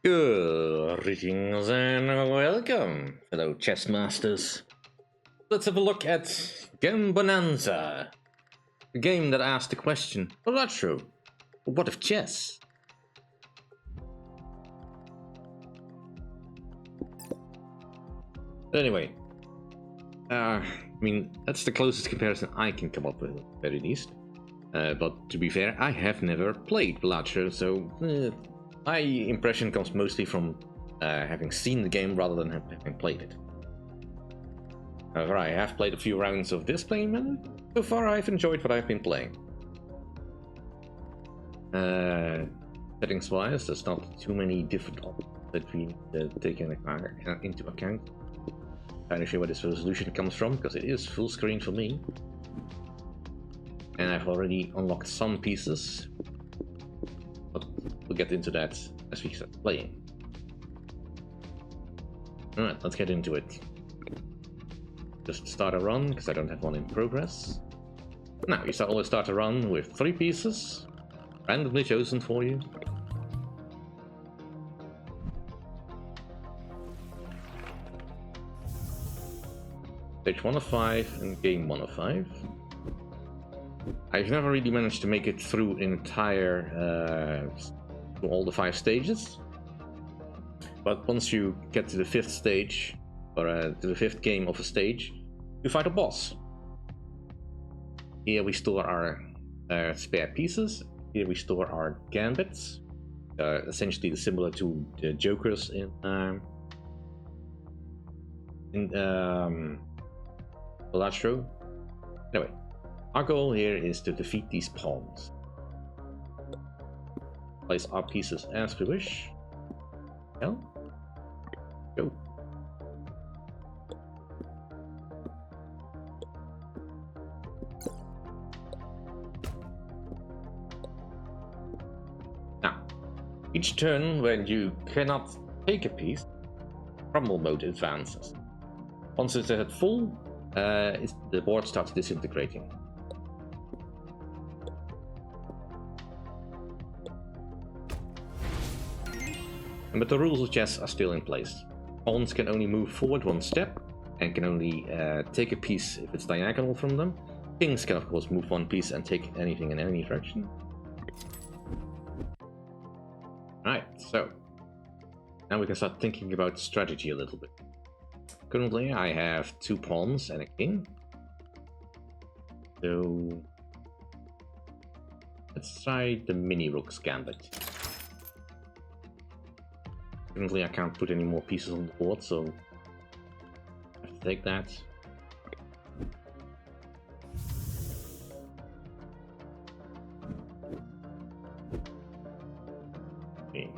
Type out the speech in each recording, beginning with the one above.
Greetings and welcome, fellow chess masters. Let's have a look at Gambonanza, a game that asked the question, Balatro, what of chess? Anyway, that's the closest comparison I can come up with, at the very least. But to be fair, I have never played Balatro, so my impression comes mostly from having seen the game rather than having played it. However, I have played a few rounds of this game, and so far I've enjoyed what I've been playing. Settings-wise, there's not too many different options that we need to take into account. I'm trying to show where this resolution comes from, because it is full screen for me. And I've already unlocked some pieces, but we'll get into that as we start playing. Alright, let's get into it. Just start a run, because I don't have one in progress. Now, you always start a run with 3 pieces, randomly chosen for you. Stage 1 of 5 and game 1 of 5. I've never really managed to make it through all the 5 stages. But once you get to the 5th stage, or to the 5th game of a stage, you fight a boss. Here we store our spare pieces. Here we store our Gambits, essentially similar to the Jokers in Balatro. Anyway, our goal here is to defeat these pawns. Place our pieces as we wish. Well, go. Now, each turn when you cannot take a piece, crumble mode advances. Once it's at full, the board starts disintegrating. But the rules of chess are still in place. Pawns can only move forward 1 step, and can only take a piece if it's diagonal from them. Kings can of course move 1 piece and take anything in any direction. Alright, so now we can start thinking about strategy a little bit. Currently I have 2 pawns and a king. So let's try the mini rook's gambit. Currently I can't put any more pieces on the board, so I have to take that. Okay.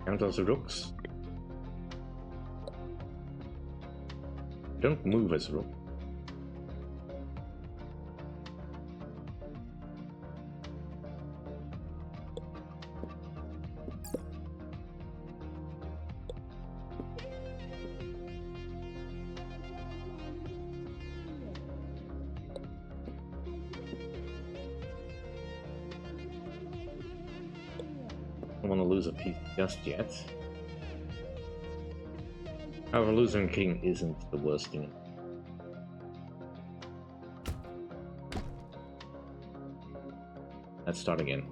Count those rooks. Don't move as a rook. I don't want to lose a piece just yet. However, losing king isn't the worst thing. Let's start again.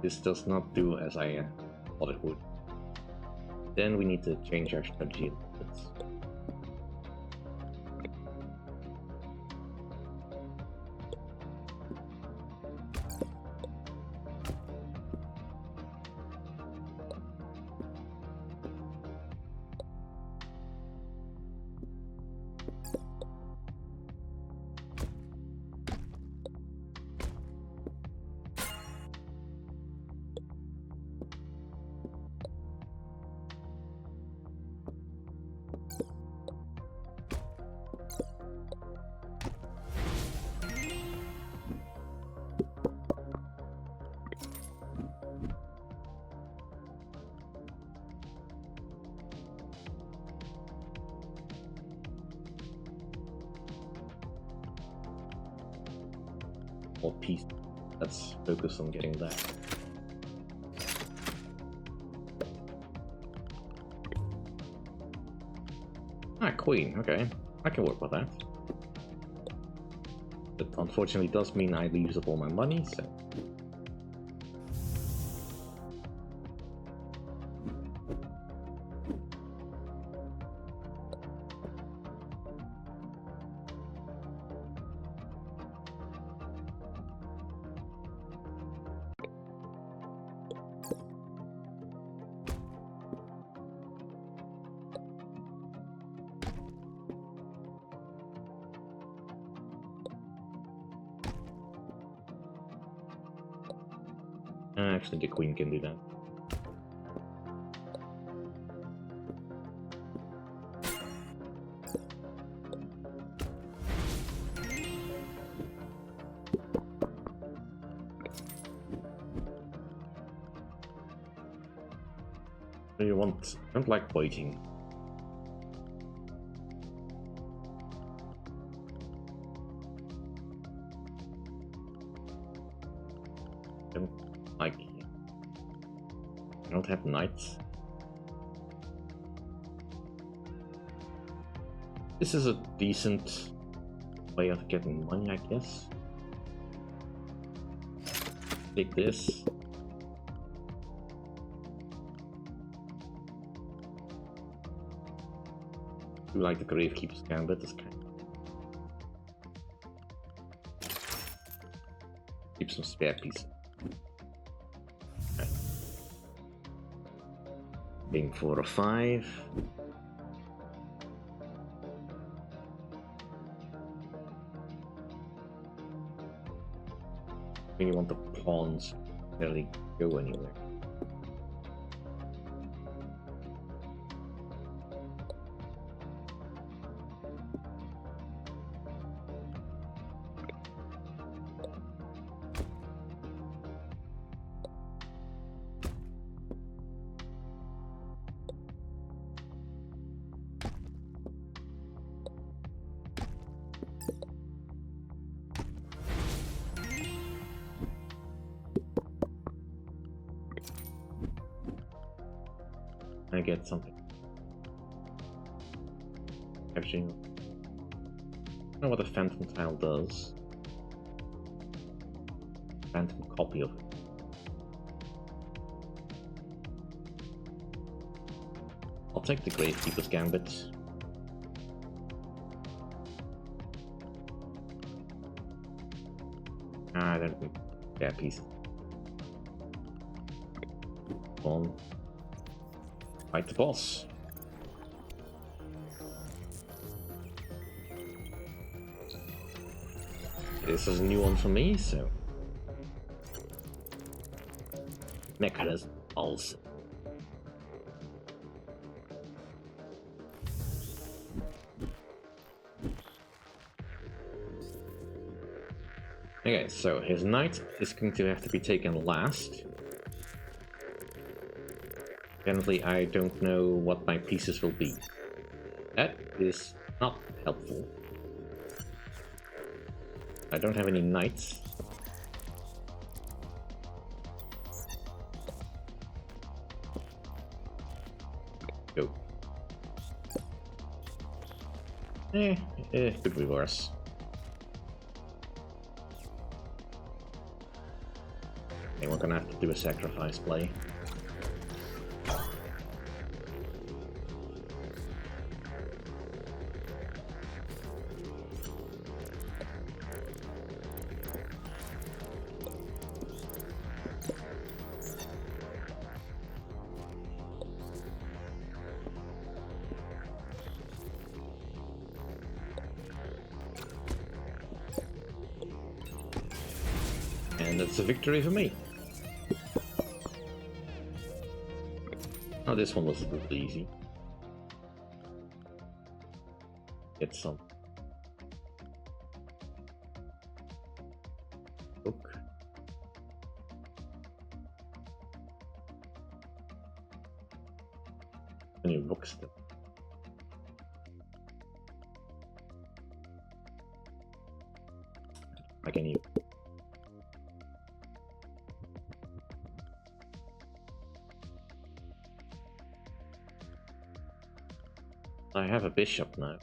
This does not do as I thought it would. Then we need to change our strategy a little bit. more peace. Let's focus on getting that. Ah, queen. Okay, I can work with that. But unfortunately, does mean I lose up all my money. So. Actually, the queen can do that. Do you want? I don't like waiting. Don't like. I don't have knights. This is a decent way of getting money, I guess. Take this. Do like the Gravekeeper's Gambit, this kind. Keep some spare pieces. Okay. Being 4 or 5. You want the pawns to barely go anywhere. I get something. Actually, I don't know what a phantom tile does. Phantom copy of it. I'll take the Gravekeeper's Gambit. I don't need that piece. One. Fight the boss. This is a new one for me, so mechanism also. Okay, so his knight is going to have to be taken last. Apparently, I don't know what my pieces will be. That is not helpful. I don't have any knights. Go. Could be worse. Okay, we're gonna have to do a sacrifice play. And that's a victory for me. Oh, this one was a bit easy. Get some book. A new book still. Like any I have a bishop now.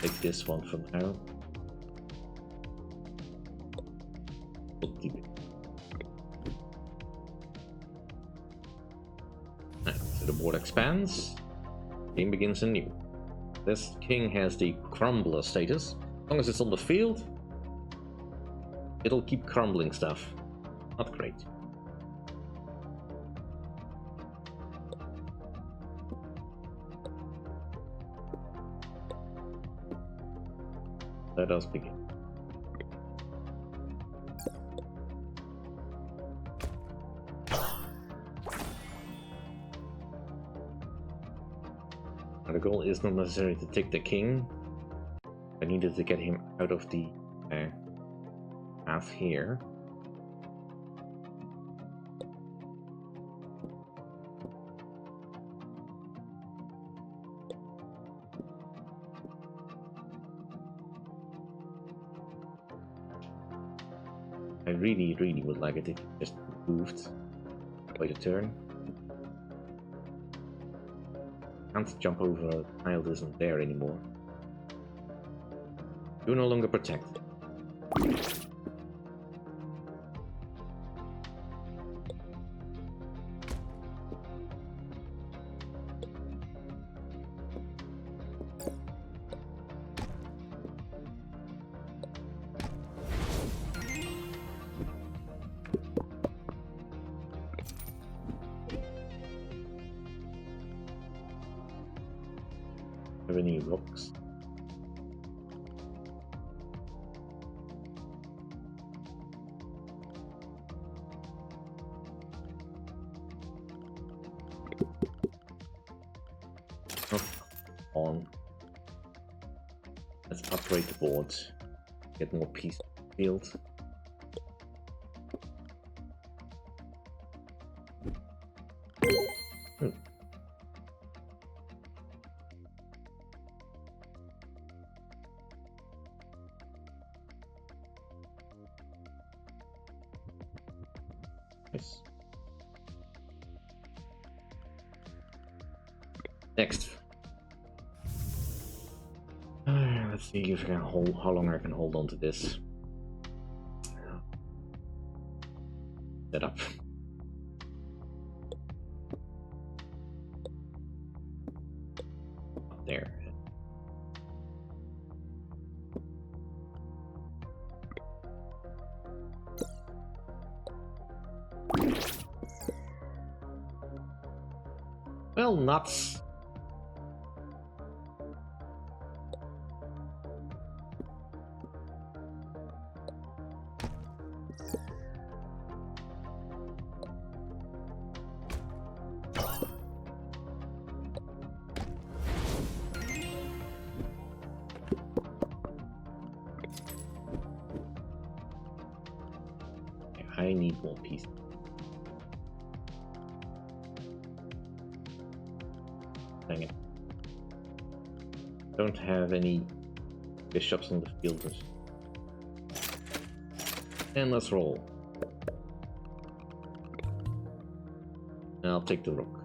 Take this one for now. So the board expands. Game begins anew. This king has the crumbler status. As long as it's on the field, it'll keep crumbling stuff. Not great. Let us begin. The goal is not necessarily to take the king. I needed to get him out of the path here. I really would like it if you just moved by the turn. Can't jump over a tile that isn't there anymore. You're no longer protected. Have any rocks? Not on. Let's upgrade the board. Get more peace field. Nice. Next. Let's see if I can hold how long I can hold on to this. Set up. Up there. Well, nuts. I need more pieces. Dang it. Don't have any bishops on the field. And let's roll. And I'll take the rook.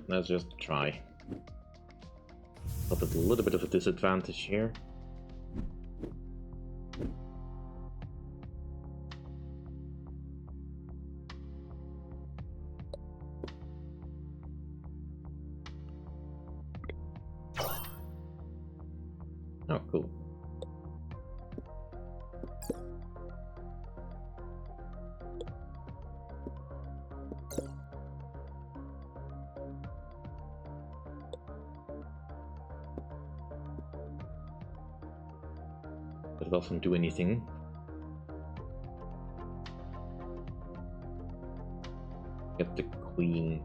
Let's just try. Got a little bit of a disadvantage here. Oh, cool. But it doesn't do anything. Get the queen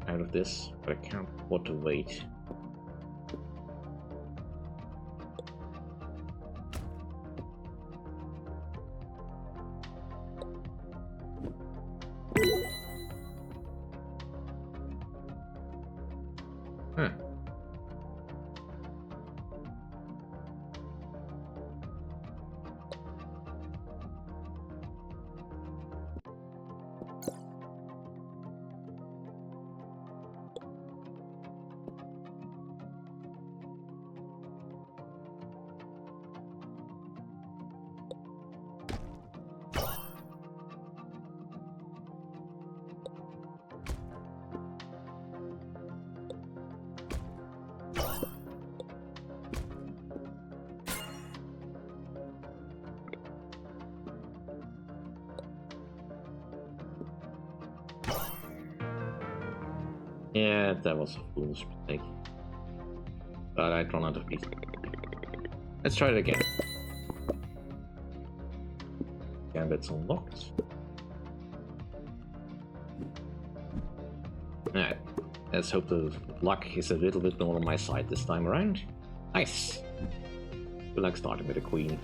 out of this, but I can't afford to wait. Huh. Yeah, that was a foolish mistake. But I'd run out of pieces. Let's try it again. Gambits unlocked. Alright, let's hope the luck is a little bit more on my side this time around. Nice! We like starting with a queen.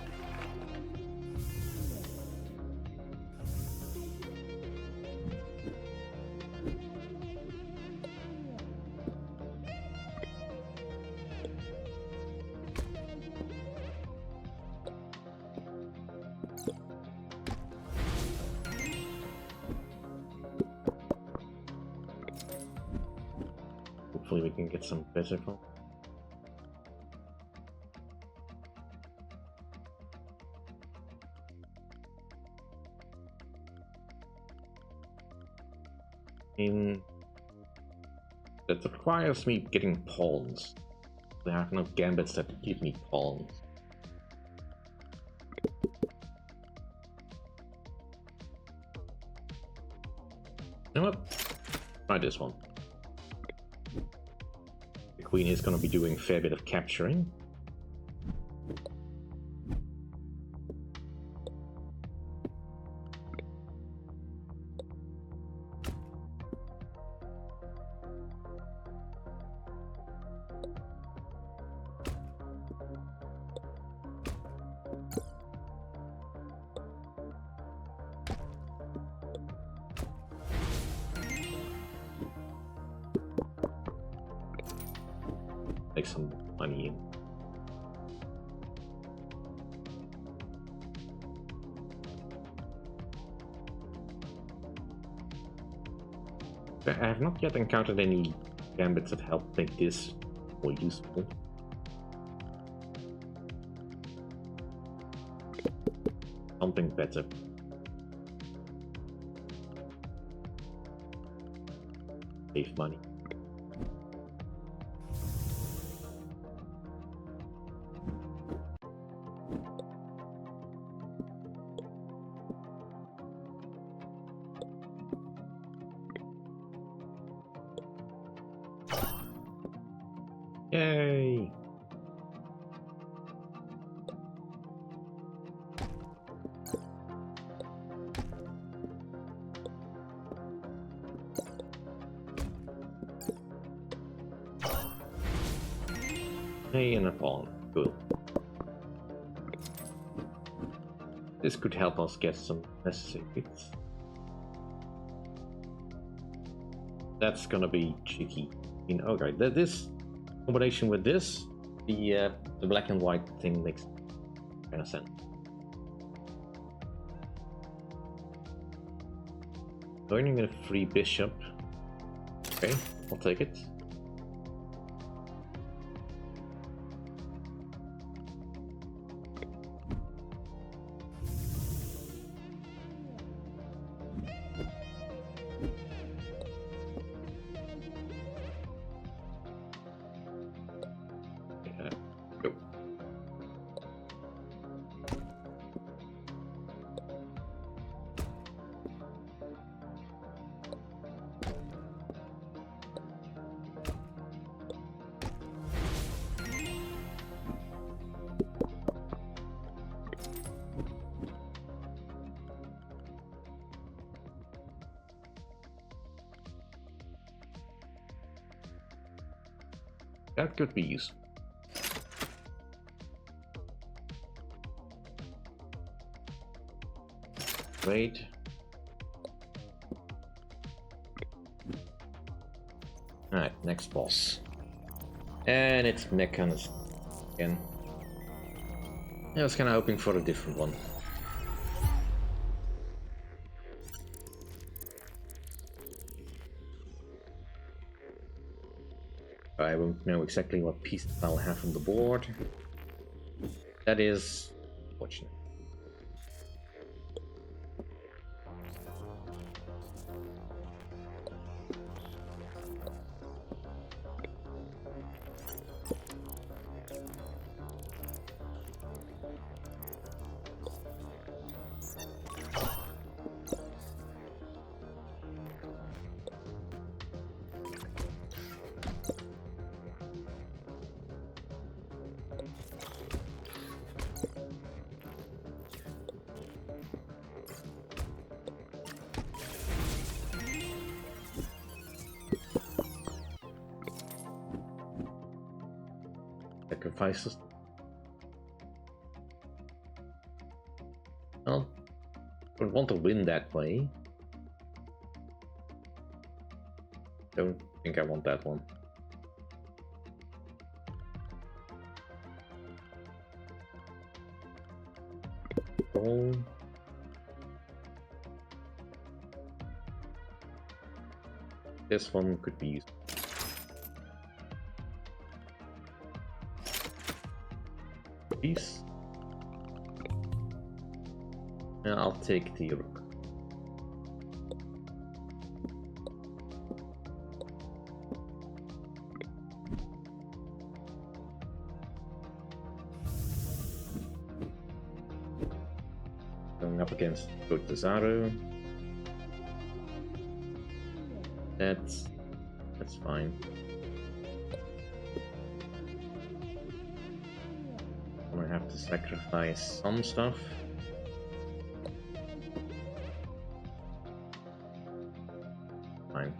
Hopefully we can get some physical. That requires me getting pawns. There have no gambits that give me pawns. You know what? Try this one. The queen is going to be doing a fair bit of capturing. Take some money in. I have not yet encountered any gambits that help make this more useful. Something better. Save money. Yay! Hey, and a pawn. Cool. This could help us get some necessary bits. That's gonna be tricky. Okay, this combination with this, the black and white thing makes kind of sense. Joining a free bishop. Okay, I'll take it. Go. That could be useful. Wait. Alright, next boss. And it's Mechanics again. I was kinda hoping for a different one. I won't know exactly what pieces I'll have on the board. That is fortunate. Sacrifices. Well, I would want to win that way. Don't think I want that one. Roll. This one could be used. Piece. And I'll take the rook. Going up against Gotazaro. That's fine. I'm gonna have to sacrifice some stuff. Fine.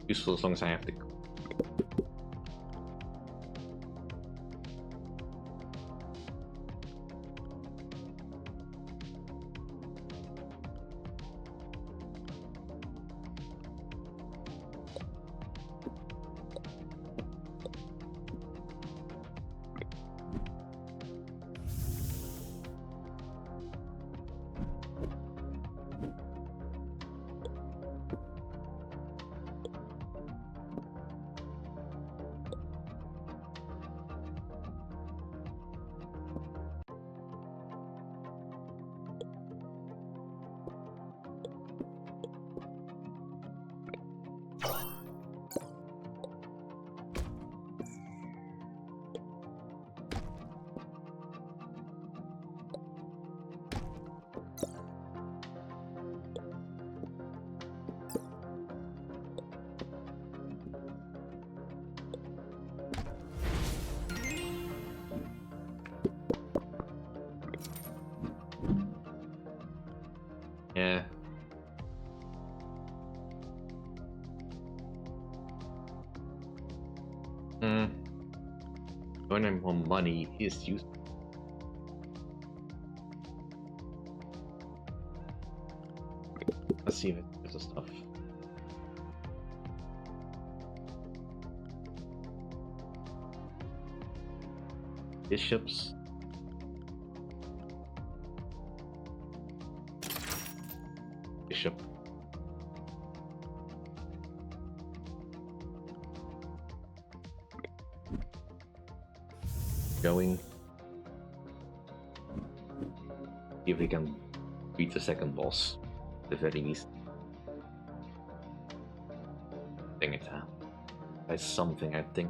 Useful as long as I have to. Yeah. Earning more money is useful. Let's see if it's the stuff. Bishops. Bishop. Going. See if we can beat the second boss. At the very least. Dang it. That's something, I think.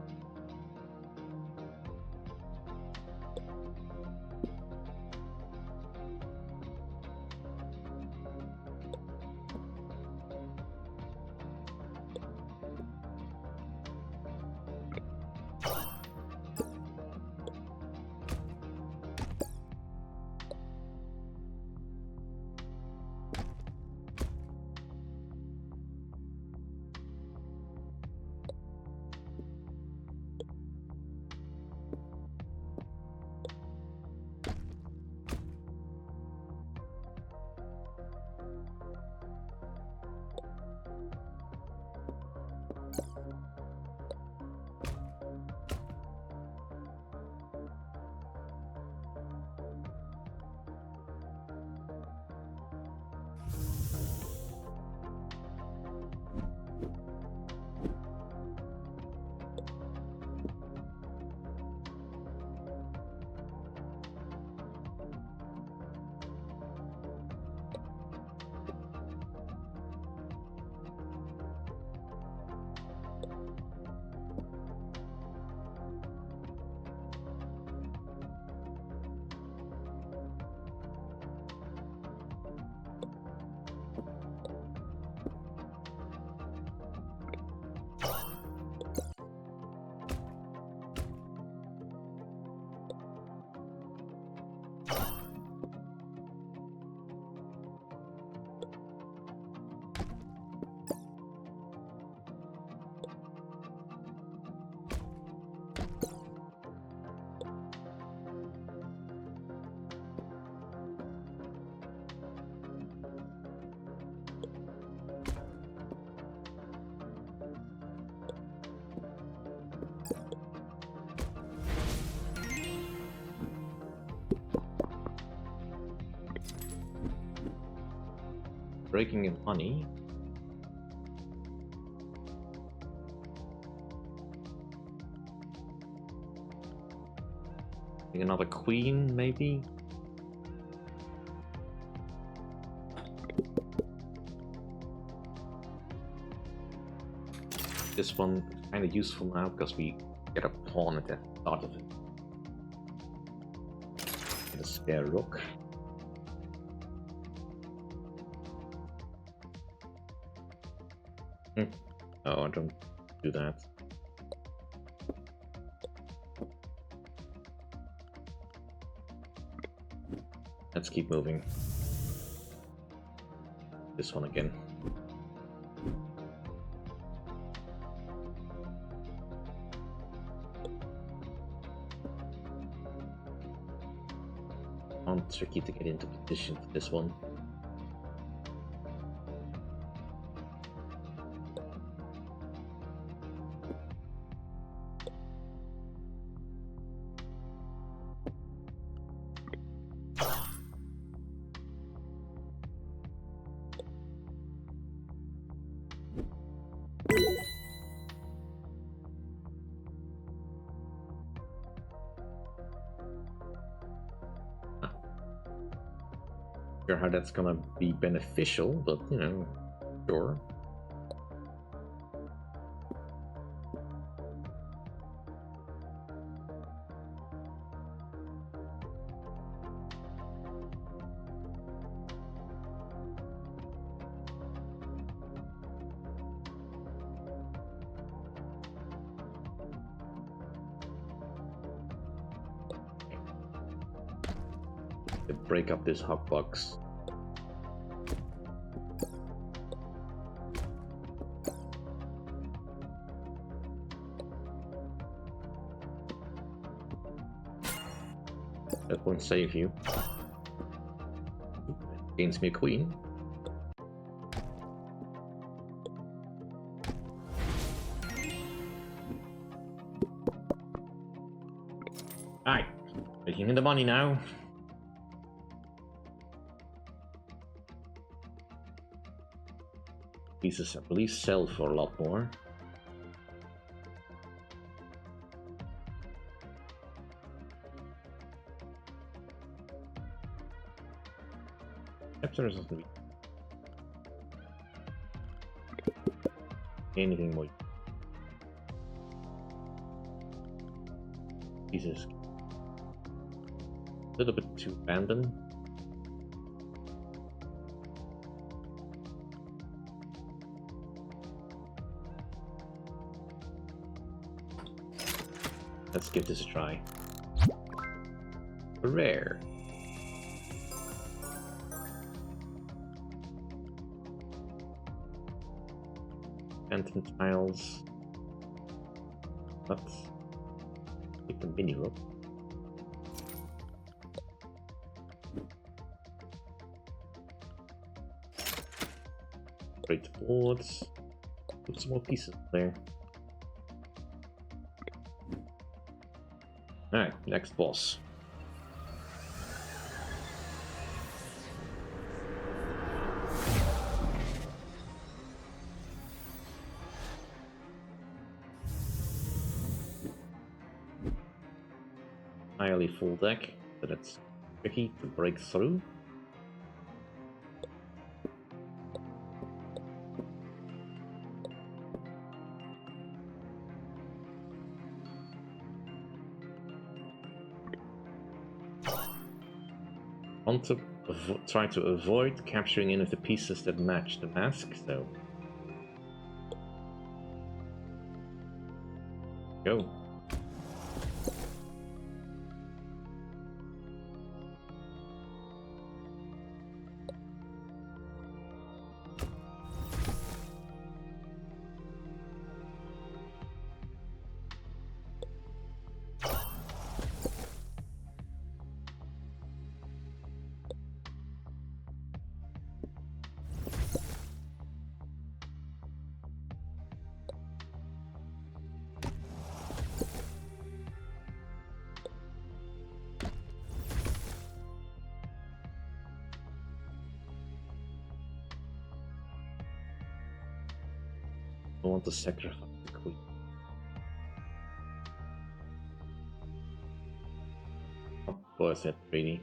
Breaking in money. Another queen, maybe? This one is kind of useful now because we get a pawn at the start of it. Get a spare rook. Oh, I don't do that. Let's keep moving. This one again. Tricky to get into position for this one. Sure how that's gonna be beneficial, but you know, sure. Break up this hot box. That won't save you. Gains me a queen. Alright, making the money now. Pieces, I believe, sell for a lot more. Capture doesn't be anything more. Pieces a little bit too abandoned. Let's give this a try. Rare. Phantom tiles. Let's keep the mini rope. Break the boards. Put some more pieces there. Alright, next boss. Entirely full deck, but it's tricky to break through. Want to try to avoid capturing any of the pieces that match the mask, so go. I want to sacrifice the queen. Not worth it, really.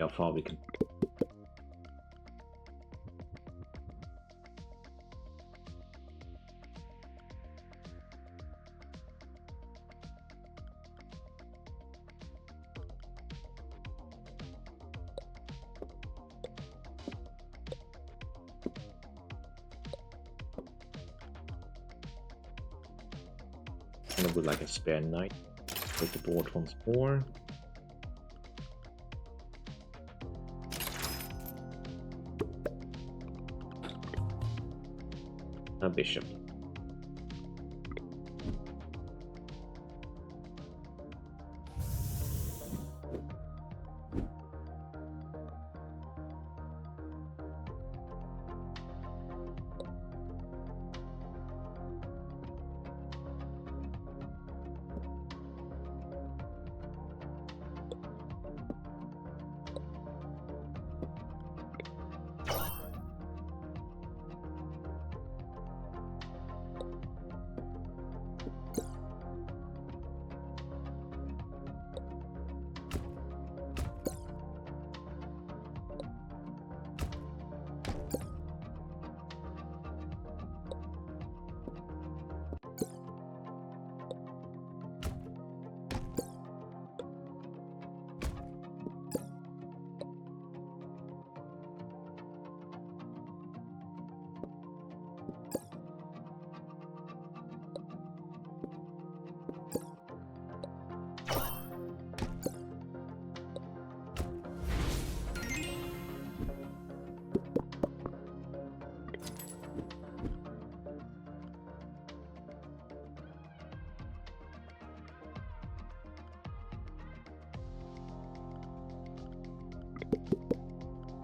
How far we can. I would like a spare knight. Break the board once more. a bishop.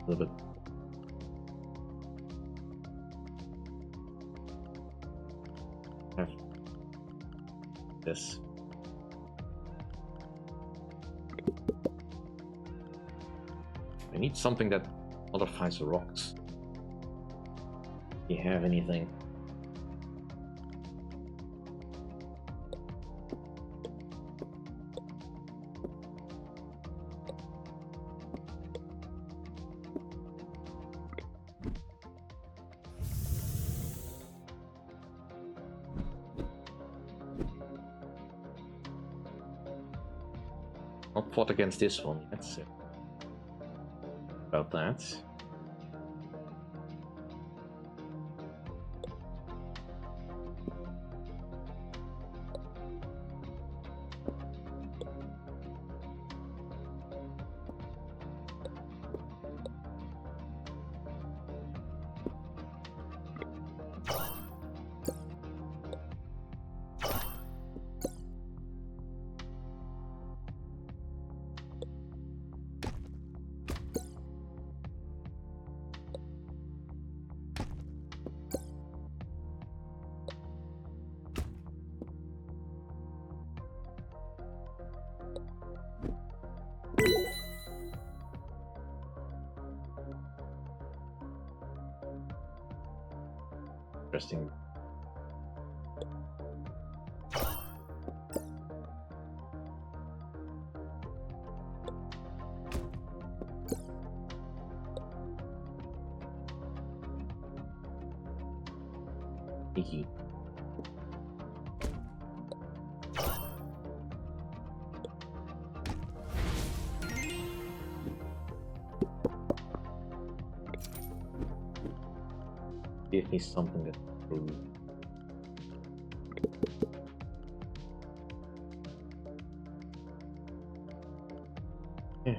A little bit. Have this. I need something that modifies the rocks. Do you have anything? Not fought against this one. Let's see about that. Interesting. Thank you. Give me something that's true. Yeah.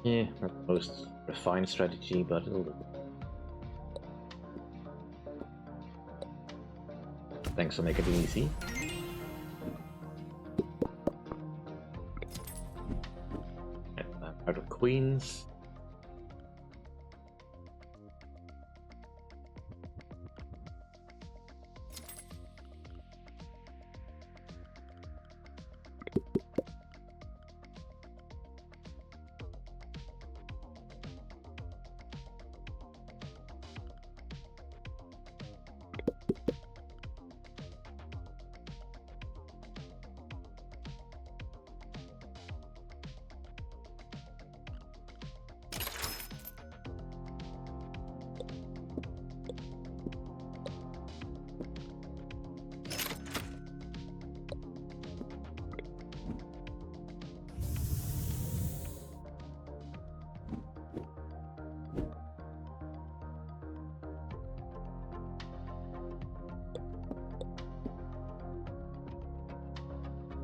Yeah, not the most refined strategy, but it'll do. Thanks for making it easy. Out of queens.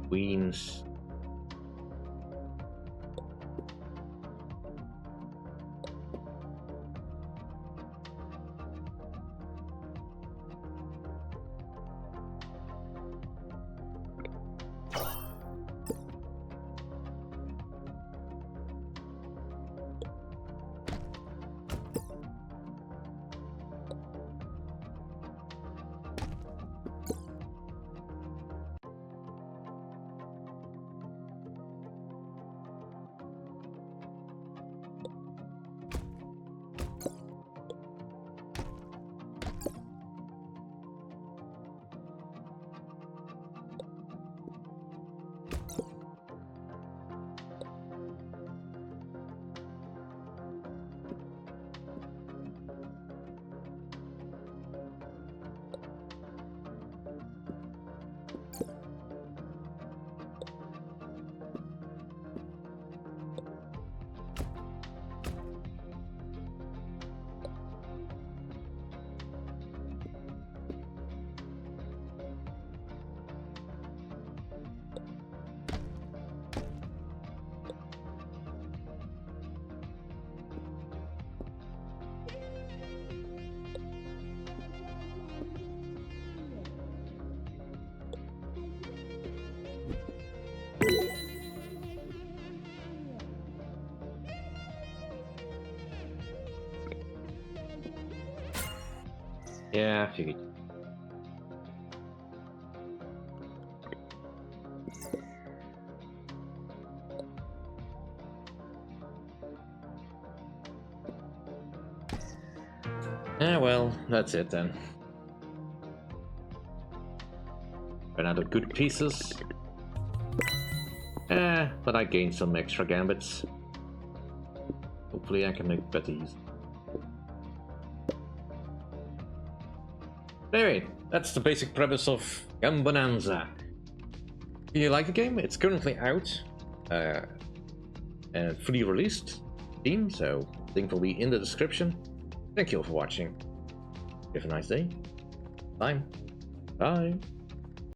Queens. Yeah, I figured. Yeah, well, that's it then. Ran out of good pieces. But I gained some extra gambits. Hopefully I can make better use. Anyway, that's the basic premise of Gambonanza. Do you like the game? It's currently out and fully released Steam, so link will be in the description. Thank you all for watching. Have a nice day. Bye. Bye.